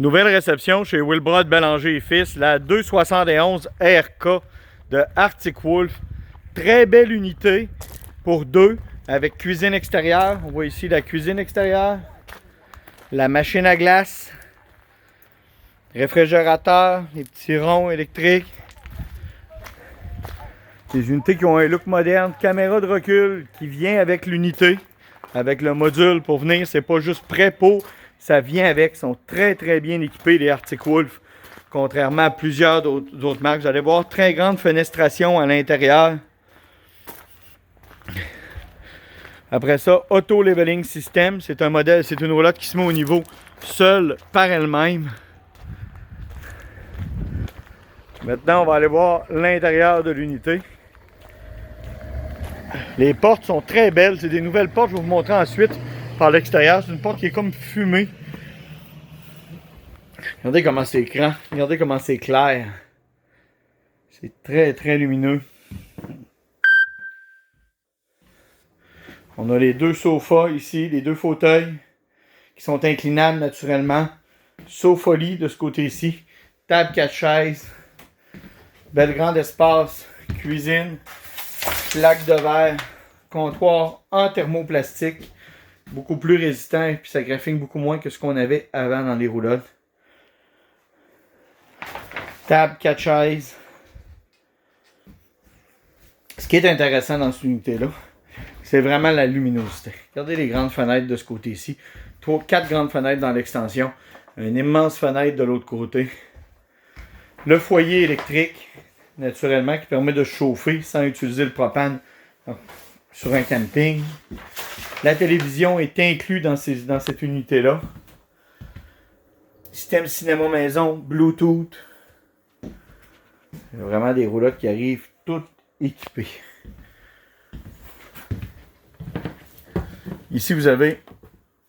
Nouvelle réception chez Wilbrod Bélanger et Fils, la 271 RK de Arctic Wolf. Très belle unité pour deux avec cuisine extérieure. On voit ici la cuisine extérieure, la machine à glace, réfrigérateur, les petits ronds électriques. Des unités qui ont un look moderne, caméra de recul qui vient avec l'unité, avec le module pour venir. C'est pas juste prêt pour, ça vient avec. Ils sont très bien équipés, les Arctic Wolf, contrairement à plusieurs d'autres marques. Vous allez voir, très grande fenestration à l'intérieur. Après ça, Auto Leveling System, c'est un modèle, c'est une roulotte qui se met au niveau seule par elle-même. Maintenant, on va aller voir l'intérieur de l'unité. Les portes sont très belles, c'est des nouvelles portes, je vais vous montrer ensuite par l'extérieur. C'est une porte qui est comme fumée. Regardez comment c'est grand, regardez comment c'est clair. C'est très lumineux. On a les deux sofas ici, les deux fauteuils qui sont inclinables naturellement. Sofa-lit de ce côté-ci, table 4 chaises, bel grand espace, cuisine, plaque de verre, comptoir en thermoplastique, beaucoup plus résistant et puis ça graphine beaucoup moins que ce qu'on avait avant dans les roulottes. Table 4 chaises. Ce qui est intéressant dans cette unité-là, c'est vraiment la luminosité. Regardez les grandes fenêtres de ce côté-ci. 4 grandes fenêtres dans l'extension. Une immense fenêtre de l'autre côté. Le foyer électrique, naturellement, qui permet de chauffer sans utiliser le propane sur un camping. La télévision est inclue dans cette unité-là. Système cinéma maison, Bluetooth. C'est vraiment des roulottes qui arrivent toutes équipées. Ici, vous avez,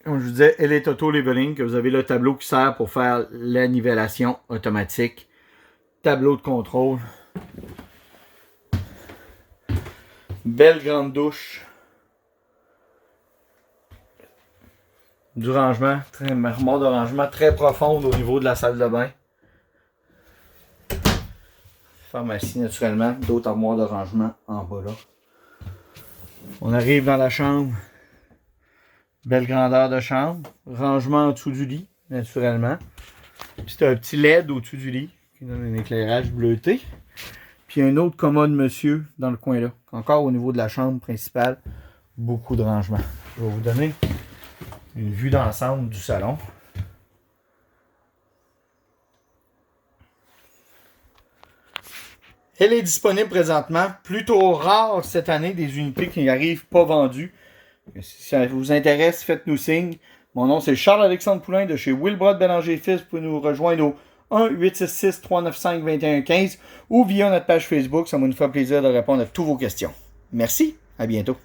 comme je vous disais, Elite Auto Leveling, que vous avez le tableau qui sert pour faire la nivellation automatique. Tableau de contrôle. Belle grande douche. Du rangement, armoire de rangement très profonde au niveau de la salle de bain. Pharmacie naturellement, d'autres armoires de rangement en bas là. On arrive dans la chambre. Belle grandeur de chambre. Rangement en dessous du lit, naturellement. C'est un petit LED au-dessus du lit qui donne un éclairage bleuté. Puis un autre commode monsieur dans le coin là. Encore au niveau de la chambre principale, beaucoup de rangement. Je vais vous donner une vue d'ensemble du salon. Elle est disponible présentement. Plutôt rare cette année des unités qui n'arrivent pas vendues. Si ça vous intéresse, faites-nous signe. Mon nom c'est Charles-Alexandre Poulain de chez Wilbrod Bélanger et Fils. Vous pouvez nous rejoindre au 1-866-395-2115 ou via notre page Facebook. Ça va nous faire plaisir de répondre à toutes vos questions. Merci, à bientôt.